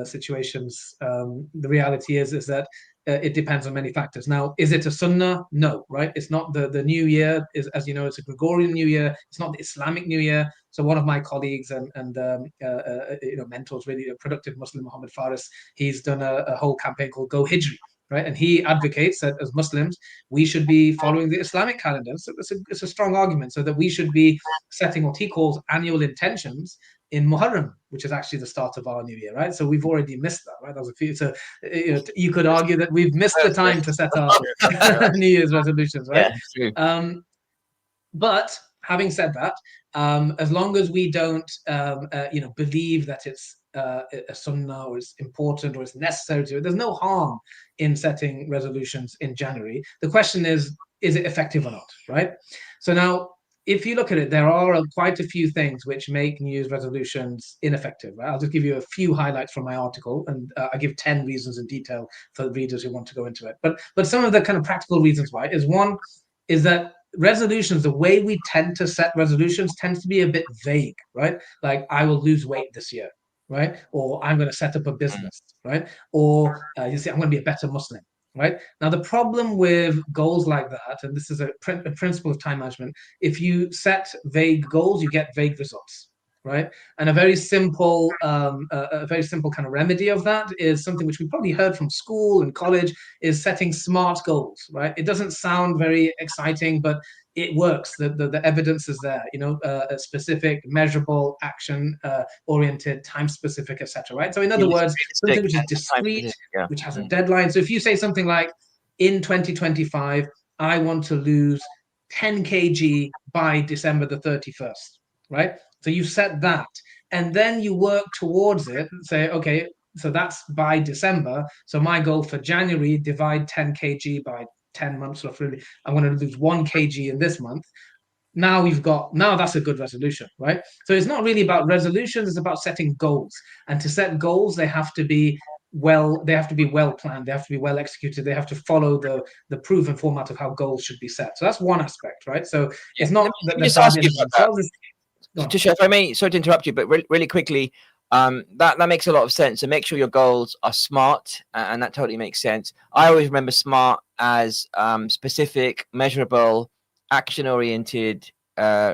situations, the reality is that it depends on many factors. Now, is it a sunnah? No, right? It's not the new year. Is, as you know, it's a Gregorian New Year. It's not the Islamic New Year. So one of my colleagues and mentors, really, a productive Muslim, Muhammad Faris, he's done a whole campaign called Go Hijri, right? And he advocates that as Muslims, we should be following the Islamic calendar. So it's a strong argument, so that we should be setting what he calls annual intentions in Muharram, which is actually the start of our new year, right? So we've already missed that, right? That was a few. So you could argue that we've missed the time to set our New Year's resolutions, right? Yeah, but having said that, as long as we don't, believe that it's a sunnah or it's important or it's necessary to, there's no harm in setting resolutions in January. The question is it effective or not, right? So now, if you look at it, there are quite a few things which make New Year's resolutions ineffective. Right? I'll just give you a few highlights from my article, and I give 10 reasons in detail for the readers who want to go into it. But some of the kind of practical reasons why is, one is that resolutions, the way we tend to set resolutions tends to be a bit vague, right? Like, I will lose weight this year, right? Or I'm going to set up a business, right? Or you say, I'm going to be a better Muslim. Right now, the problem with goals like that, and this is a principle of time management, if you set vague goals, you get vague results, right? And a very simple kind of remedy of that is something which we probably heard from school and college, is setting SMART goals, right? It doesn't sound very exciting, but it works. The evidence is there, a specific, measurable, action oriented, time specific, etc. Right? So in other words, something which is discrete, which has a deadline. So if you say something like, in 2025, I want to lose 10 kg by December the 31st, right? So you set that, and then you work towards it and say, okay, so that's by December. So my goal for January, divide 10 kg by 10 months roughly. I'm going to lose 1 kg in this month. now that's a good resolution, right? So it's not really about resolutions, it's about setting goals. And to set goals, they have to be well planned, they have to be well executed, they have to follow the proven format of how goals should be set. So that's one aspect, right? So it's not Let that me they're just bad ask in you about that. themselves. Tushar, if I may, sorry to interrupt you, but really quickly, that makes a lot of sense. So make sure your goals are SMART, and that totally makes sense. I always remember SMART as specific, measurable, action-oriented,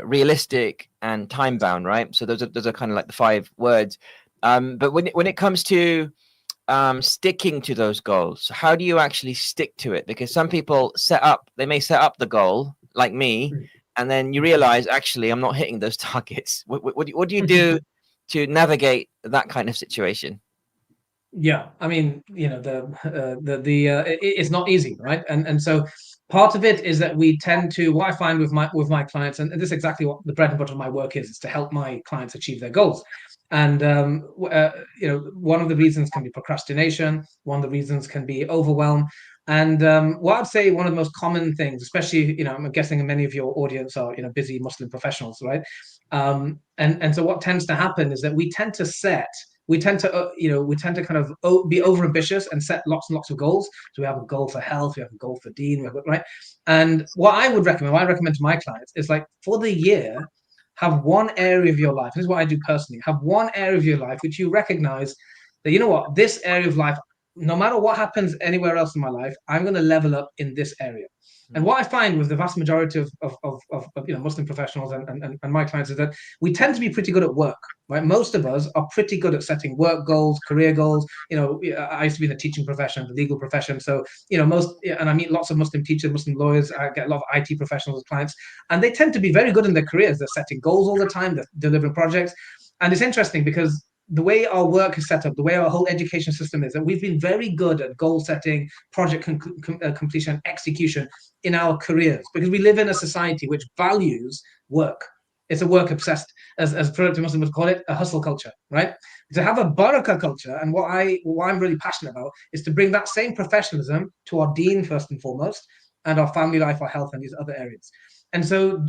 realistic, and time-bound, right? So those are kind of like the 5 words. But when it comes to sticking to those goals, how do you actually stick to it? Because some people they may set up the goal, like me, and then you realize, actually, I'm not hitting those targets. What do you do to navigate that kind of situation? Yeah, I mean, it's not easy, right? And so part of it is that we tend to, what I find with my clients, and this is exactly what the bread and butter of my work is to help my clients achieve their goals. And one of the reasons can be procrastination. One of the reasons can be overwhelm. And what I'd say, one of the most common things, especially, I'm guessing many of your audience are, busy Muslim professionals, right? And so what tends to happen is that we tend to kind of be over ambitious and set lots and lots of goals. So we have a goal for health, we have a goal for deen, right? And what I recommend to my clients is, like, for the year, have one area of your life. This is what I do personally. Have one area of your life which you recognize that, you know what, this area of life, no matter what happens anywhere else in my life, I'm going to level up in this area. And what I find with the vast majority of Muslim professionals and my clients is that we tend to be pretty good at work, right? Most of us are pretty good at setting work goals, career goals. I used to be in the teaching profession, the legal profession. So, and I meet lots of Muslim teachers, Muslim lawyers. I get a lot of IT professionals as clients, and they tend to be very good in their careers. They're setting goals all the time, they're delivering projects. And it's interesting because the way our work is set up, the way our whole education system is, that we've been very good at goal setting, project completion, execution in our careers, because we live in a society which values work. It's a work obsessed, as productive Muslims would call it, a hustle culture, right? To have a barakah culture, and what I'm really passionate about, is to bring that same professionalism to our deen first and foremost, and our family life, our health, and these other areas. And so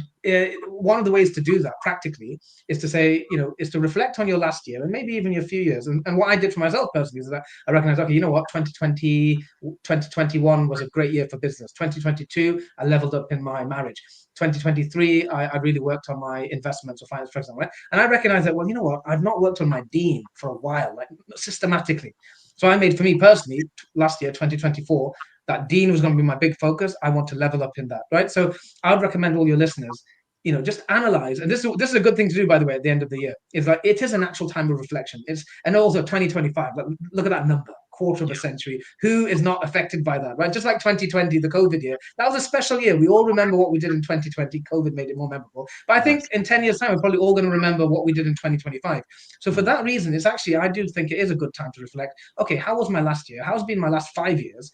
one of the ways to do that practically is to say, is to reflect on your last year and maybe even your few years. And what I did for myself personally is that I recognize, okay, you know what, 2021 was a great year for business. 2022, I leveled up in my marriage. 2023, I really worked on my investments or finance, for example. Right? And I recognize that, well, you know what, I've not worked on my deen for a while, like systematically. So I made, for me personally, last year, 2024, that deen was going to be my big focus. I want to level up in that, right? So I would recommend all your listeners, just analyze. And this is a good thing to do, by the way, at the end of the year. It's like, it is an actual time of reflection. And also 2025, like, look at that number, quarter of a century. Who is not affected by that, right? Just like 2020, the COVID year, that was a special year. We all remember what we did in 2020. COVID made it more memorable. But I think in 10 years' time, we're probably all going to remember what we did in 2025. So for that reason, it's actually, I do think it is a good time to reflect. Okay, how was my last year? How's been my last 5 years?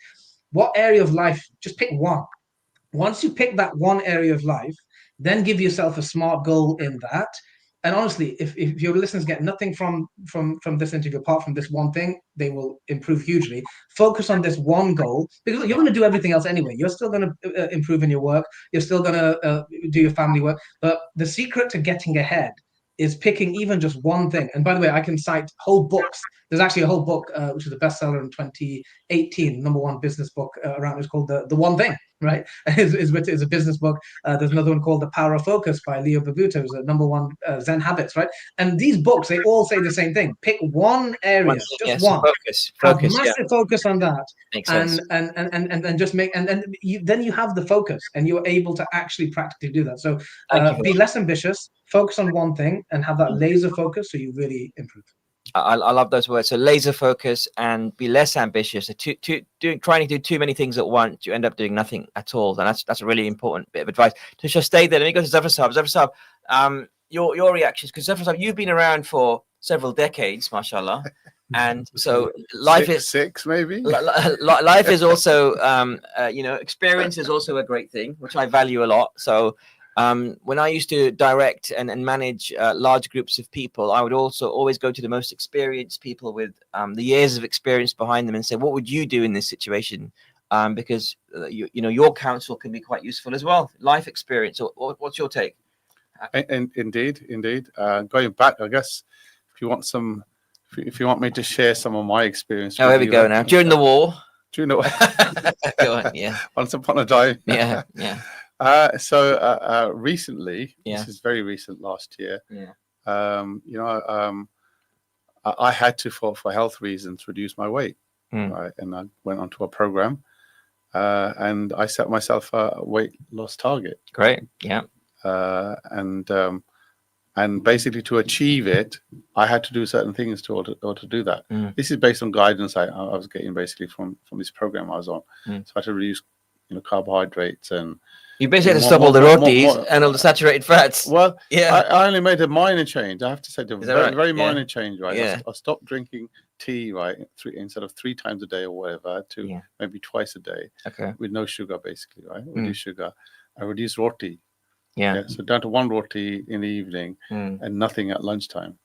What area of life? Just pick one. Once you pick that one area of life, then give yourself a SMART goal in that. And honestly, if your listeners get nothing from this interview apart from this one thing, they will improve hugely. Focus on this one goal, because you're going to do everything else anyway. You're still going to improve in your work. You're still going to do your family work. But the secret to getting ahead is picking even just one thing. And by the way, I can cite whole books. There's actually a whole book which was a bestseller in 2018, #1 business book around. It's called the One Thing, right? It's a business book. There's another one called The Power of Focus by Leo Babauta, who's a #1 Zen Habits, right? And these books, they all say the same thing: pick one area, just one. Focus, have massive focus on that. Makes sense. And just make and then you have the focus, and you're able to actually practically do that. So be less ambitious, focus on one thing, and have that laser focus, so you really improve. I love those words. So laser focus and be less ambitious. Trying to do too many things at once, you end up doing nothing at all. And that's a really important bit of advice. To just stay there. Let me go to Zafar Saab. Zafar Saab, your reactions, because Zafar Saab, you've been around for several decades, mashallah. And so life is six maybe. Life is also, experience is also a great thing, which I value a lot. So when I used to direct and manage large groups of people, I would also always go to the most experienced people with the years of experience behind them and say, what would you do in this situation? Because your counsel can be quite useful as well. Life experience. What's your take? Indeed. Going back, I guess, if you want me to share some of my experience. Oh, here we go now. During the war. During the war. Go on, yeah. Once upon a time. Yeah. So recently, this is very recent, last year. I had to, for health reasons, reduce my weight, right? And I went onto a program, and I set myself a weight loss target. Great, yeah. And basically, to achieve it, I had to do certain things to do that. This is based on guidance I was getting basically from this program I was on. So I had to reduce, carbohydrates and. You basically had to stop all the rotis and all the saturated fats. Well, yeah, I only made a minor change. I have to say, very right? minor change, right? Yeah. I stopped drinking tea, right, instead of 3 times a day or whatever, to maybe twice a day. Okay. With no sugar, basically, right? Reduce sugar. I reduced roti. Yeah. So down to 1 roti in the evening and nothing at lunchtime,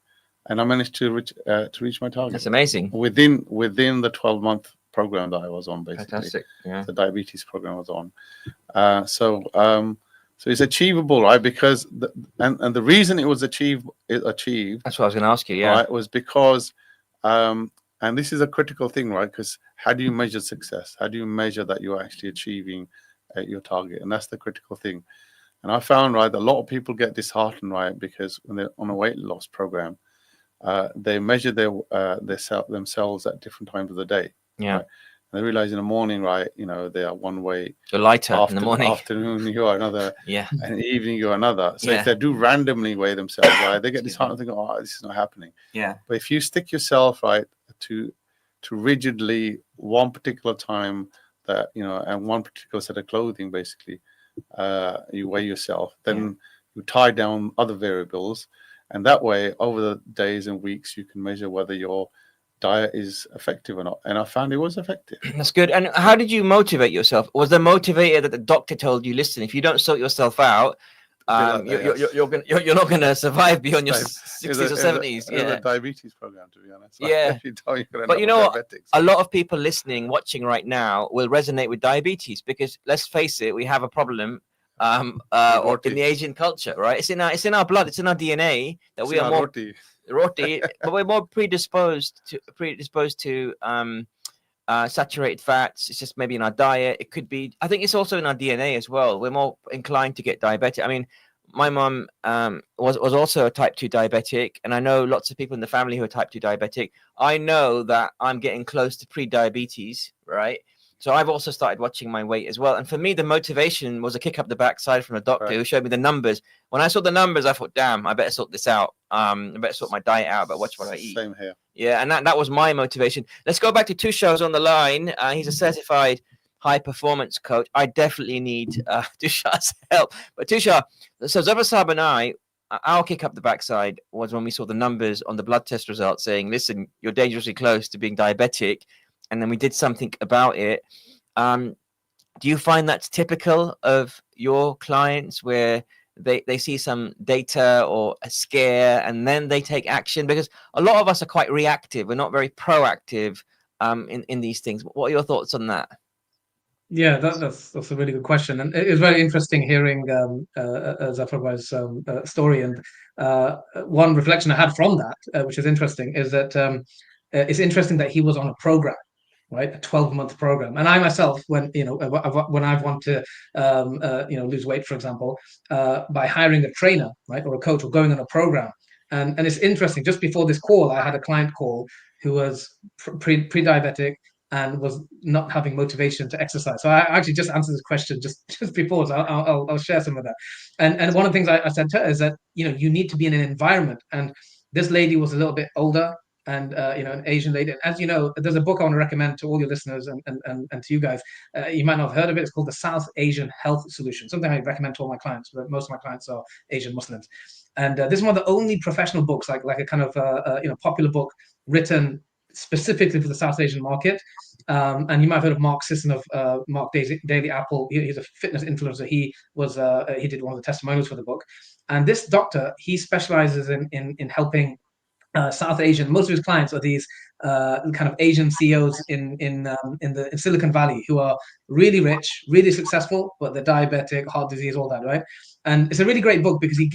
and I managed to reach my target. That's amazing. Within the 12-month program that I was on, basically. Fantastic. Yeah. The diabetes program I was on. So it's achievable, right? Because the reason it was achieved. That's what I was going to ask you. Yeah. Right, was because, and this is a critical thing, right? Because how do you measure success? How do you measure that you're actually achieving your target? And that's the critical thing. And I found, right, that a lot of people get disheartened, right, because when they're on a weight loss program, they measure themselves at different times of the day. Yeah. Right? And they realize in the morning, right, they are one way. You're lighter in the morning. Afternoon, you are another. Yeah. And in the evening, you're another. So if they do randomly weigh themselves, right, they get disheartened and think, oh, this is not happening. Yeah. But if you stick yourself, right, to rigidly one particular time that, and one particular set of clothing, basically, you weigh yourself, then you tie down other variables. And that way, over the days and weeks, you can measure whether your diet is effective or not. And I found it was effective. That's good. And how did you motivate yourself? Was the motivator that the doctor told you, listen, if you don't sort yourself out, you're not going to survive beyond your 60s or 70s? It's a diabetes program, to be honest. Yeah. But you know what? A lot of people listening, watching right now will resonate with diabetes because, let's face it, we have a problem in the Asian culture, right? It's in our blood. It's in our DNA that we are more roti, but we're more predisposed to saturated fats. It's just maybe in our diet. It could be. I think it's also in our DNA as well. We're more inclined to get diabetic. I mean, my mum was also a type 2 diabetic, and I know lots of people in the family who are type 2 diabetic. I know that I'm getting close to pre-diabetes, right? So I've also started watching my weight as well. And for me, the motivation was a kick up the backside from a doctor who showed me the numbers. When I saw the numbers, I thought, damn, I better sort this out. I better sort my diet out, but watch what I eat. Same here. Yeah, and that was my motivation. Let's go back to Tushar on the line. He's a certified high-performance coach. I definitely need Tushar's help. But Tushar, so Zafar Saab and I, our kick up the backside was when we saw the numbers on the blood test results saying, listen, you're dangerously close to being diabetic. And then we did something about it. Do you find that's typical of your clients where they see some data or a scare and then they take action? Because a lot of us are quite reactive. We're not very proactive in these things. What are your thoughts on that? Yeah, that's a really good question. And it was very interesting hearing Zafar's story. And one reflection I had from that, which is interesting, is that it's interesting that he was on a program, right? A 12-month program. And I myself, when I've wanted to lose weight, for example, by hiring a trainer, right, or a coach, or going on a program. And it's interesting. Just before this call, I had a client call who was pre-diabetic and was not having motivation to exercise. So I actually just answered this question just before. So I'll share some of that. And one of the things I said to her is that you need to be in an environment. And this lady was a little bit older, and an Asian lady. And as you know, there's a book I want to recommend to all your listeners and to you guys. You might not have heard of it. It's called The South Asian Health Solution. Something I recommend to all my clients. But most of my clients are Asian Muslims. And this is one of the only professional books, like a kind of popular book written specifically for the South Asian market. And you might have heard of Mark Sisson of Mark Daily Apple. He's a fitness influencer. He did one of the testimonials for the book. And this doctor, he specializes in helping South Asian. Most of his clients are these kind of Asian CEOs in Silicon Valley who are really rich, really successful, but they're diabetic, heart disease, all that, right? And it's a really great book because he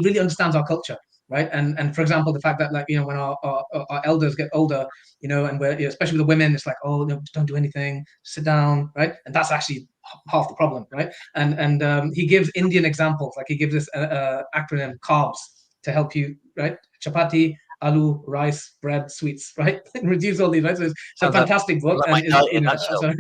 really understands our culture, right? And for example, the fact that, like, you know, when our elders get older, you know, and we're, you know, especially with the women, it's like, oh no, don't do anything, sit down, right? And that's actually half the problem, right? And he gives Indian examples, like he gives this acronym carbs to help you, right? Chapati, aloo, rice, bread, sweets, right? Reduce all these, right? So it's a fantastic book, and you know, so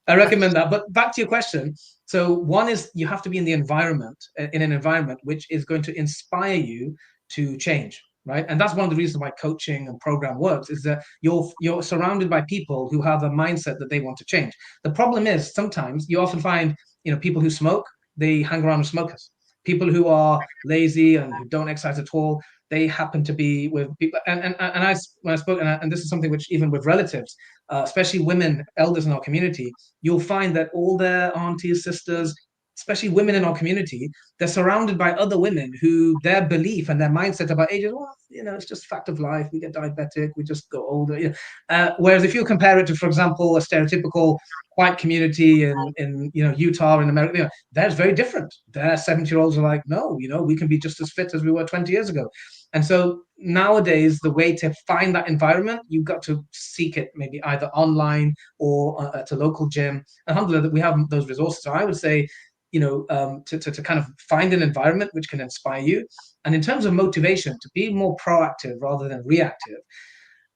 I recommend that. But back to your question. So one is you have to be in the environment, in an environment which is going to inspire you to change, right? And that's one of the reasons why coaching and program works, is that you're surrounded by people who have a mindset that they want to change. The problem is sometimes you often find, you know, people who smoke, they hang around with smokers. People who are lazy and who don't exercise at all, they happen to be with people. And I, when I spoke, and this is something which even with relatives, especially women, elders in our community, you'll find that all their aunties, sisters, especially women in our community, they're surrounded by other women who their belief and their mindset about age is, well, you know, it's just fact of life. We get diabetic, we just go older. You know? Whereas if you compare it to, for example, a stereotypical white community in you know, Utah in America, you know, that's very different. Their 70-year-olds are like, no, you know, we can be just as fit as we were 20 years ago. And so nowadays, the way to find that environment, you've got to seek it maybe either online or at a local gym. Alhamdulillah, that we have those resources. So I would say, you know, to kind of find an environment which can inspire you. And in terms of motivation, to be more proactive rather than reactive.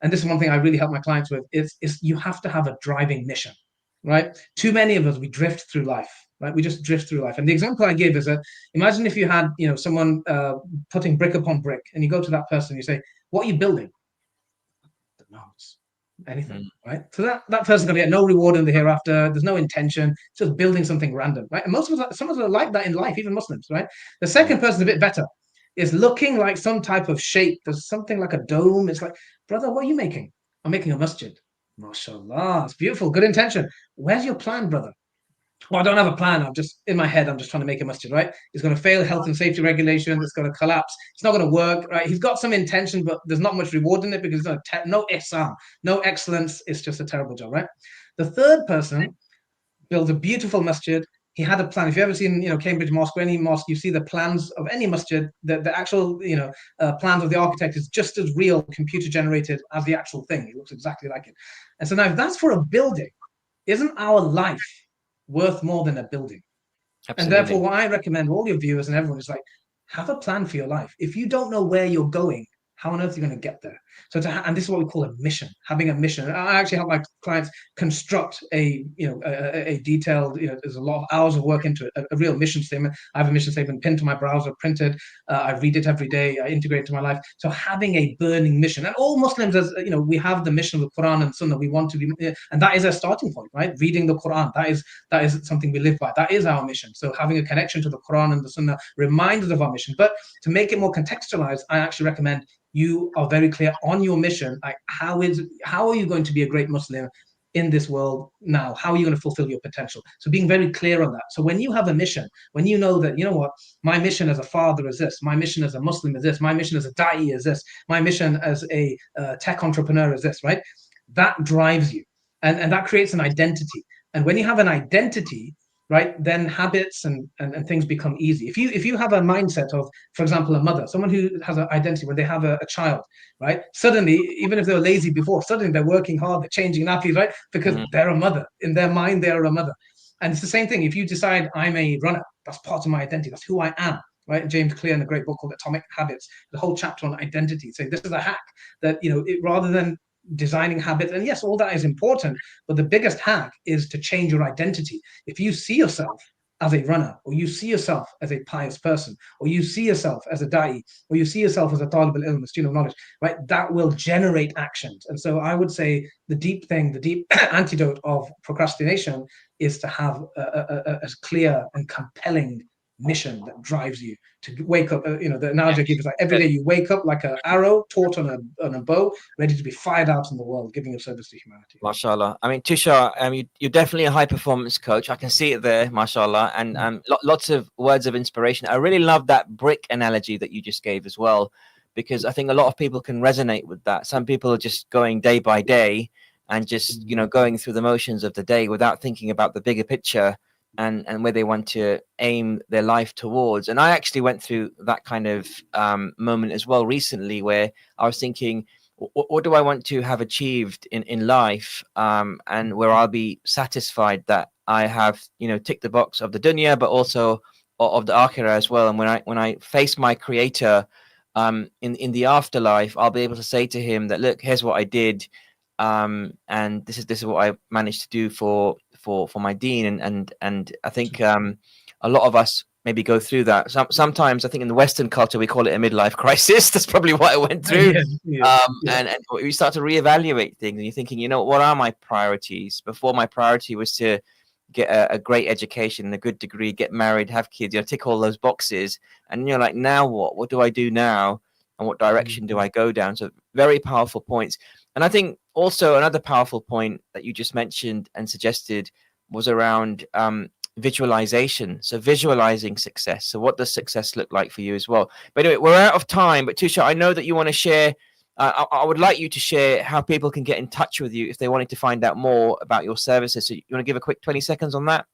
And this is one thing I really help my clients with, is you have to have a driving mission, right? Too many of us, we drift through life. Right, we just drift through life. And the example I give is that, imagine if you had, you know, someone putting brick upon brick, and you go to that person and you say, what are you building? No, it's anything, right? So that person's going to get no reward in the hereafter. There's no intention. It's just building something random, right? And most of us, some of us are like that in life, even Muslims, right? The second person's a bit better. Is looking like some type of shape. There's something like a dome. It's like, brother, what are you making? I'm making a masjid. MashaAllah, it's beautiful, good intention. Where's your plan, brother? Well, I don't have a plan. I'm just in my head. I'm just trying to make a masjid, right? It's going to fail health and safety regulation. It's going to collapse. It's not going to work, right? He's got some intention, but there's not much reward in it because there's no ihsan, no excellence. It's just a terrible job, right? The third person builds a beautiful masjid. He had a plan. If you've ever seen, you know, Cambridge Mosque or any mosque, you see the plans of any masjid. The actual, you know, plans of the architect is just as real, computer generated as the actual thing. It looks exactly like it. And so now, if that's for a building, isn't our life worth more than a building? Absolutely. And therefore, what I recommend all your viewers and everyone is like, have a plan for your life. If you don't know where you're going, how on earth are you going to get there? So and this is what we call a mission, having a mission. I actually help my clients construct a detailed, you know, there's a lot of hours of work into it, a real mission statement. I have a mission statement pinned to my browser, printed. I read it every day. I integrate it to my life. So having a burning mission, and all Muslims, as you know, we have the mission of the Quran and Sunnah. We want to be, and that is a starting point, right? Reading the Quran, that is something we live by. That is our mission. So having a connection to the Quran and the Sunnah reminds us of our mission. But to make it more contextualized, I actually recommend you are very clear on your mission. Like, how are you going to be a great Muslim in this world now? How are you going to fulfill your potential? So being very clear on that. So when you have a mission, when you know that, you know what, my mission as a father is this, my mission as a Muslim is this, my mission as a da'i is this, my mission as a tech entrepreneur is this, right? That drives you, and that creates an identity. And when you have an identity, right, then habits and things become easy. If you have a mindset of, for example, a mother, someone who has an identity when they have a child, right, suddenly, even if they were lazy before, suddenly they're working hard, they're changing nappies, right, because they're a mother. In their mind, they are a mother. And it's the same thing. If you decide I'm a runner, that's part of my identity, that's who I am, right? James Clear in a great book called Atomic Habits, the whole chapter on identity, saying this is a hack that, you know, rather than designing habits, and yes, all that is important, but the biggest hack is to change your identity. If you see yourself as a runner, or you see yourself as a pious person, or you see yourself as a da'i, or you see yourself as a talib al-ilm, a student of knowledge, right, that will generate actions. And so I would say the deep antidote of procrastination is to have a clear and compelling mission that drives you to wake up. You know, the analogy I give is like every day you wake up like an arrow taught on a bow, ready to be fired out in the world, giving a service to humanity. MashaAllah. I mean, Tushar, you're definitely a high performance coach. I can see it there, MashaAllah, and lots of words of inspiration. I really love that brick analogy that you just gave as well, because I think a lot of people can resonate with that. Some people are just going day by day and just, you know, going through the motions of the day without thinking about the bigger picture. and where they want to aim their life towards. And I actually went through that kind of moment as well recently, where I was thinking, what do I want to have achieved in life, and where I'll be satisfied that I have, ticked the box of the dunya, but also of the akhirah as well. And when I face my creator in the afterlife, I'll be able to say to him that, look, here's what I did, and this is what I managed to do for my deen. And I think a lot of us maybe go through that. Sometimes I think in the Western culture we call it a midlife crisis. That's probably what I went through. And we start to reevaluate things, and you're thinking, what are my priorities? Before, my priority was to get a great education, a good degree, get married, have kids, tick all those boxes. And you're like, now what do I do now, and what direction do I go down? So very powerful points. And I think also another powerful point that you just mentioned and suggested was around visualization. So visualizing success. So what does success look like for you as well? But anyway, we're out of time. But Tushar, I know that you want to share. I would like you to share how people can get in touch with you if they wanted to find out more about your services. So you want to give a quick 20 seconds on that?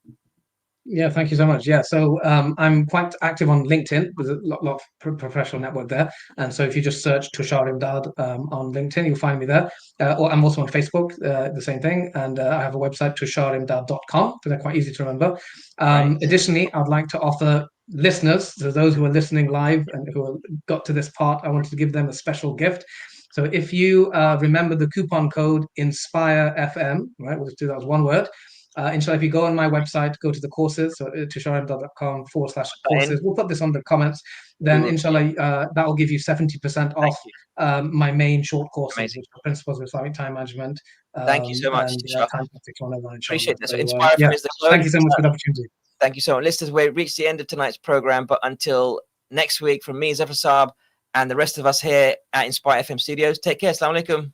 Yeah, thank you so much. Yeah, so I'm quite active on LinkedIn. There's a lot of professional network there. And so if you just search Tushar Imdad on LinkedIn, you'll find me there. Or I'm also on Facebook, the same thing. And I have a website, tusharimdad.com, so they're quite easy to remember. Additionally, I'd like to offer listeners, so those who are listening live and who got to this part, I wanted to give them a special gift. So if you remember the coupon code INSPIRE-FM, right, we'll just do that as one word. Inshallah, if you go on my website, go to the courses, so tusharimdad.com/courses. We'll put this on the comments. Then, inshallah, that will give you 70% off my main short courses, which are Principles of Islamic Time Management. Thank you so much. Appreciate that. So Inspire FM is the close. Thank you so much for the opportunity. Thank you so much. Listeners, we've reached the end of tonight's program, but until next week, from me, Zafar Saab, and the rest of us here at Inspire FM Studios, take care. Assalamu alaikum.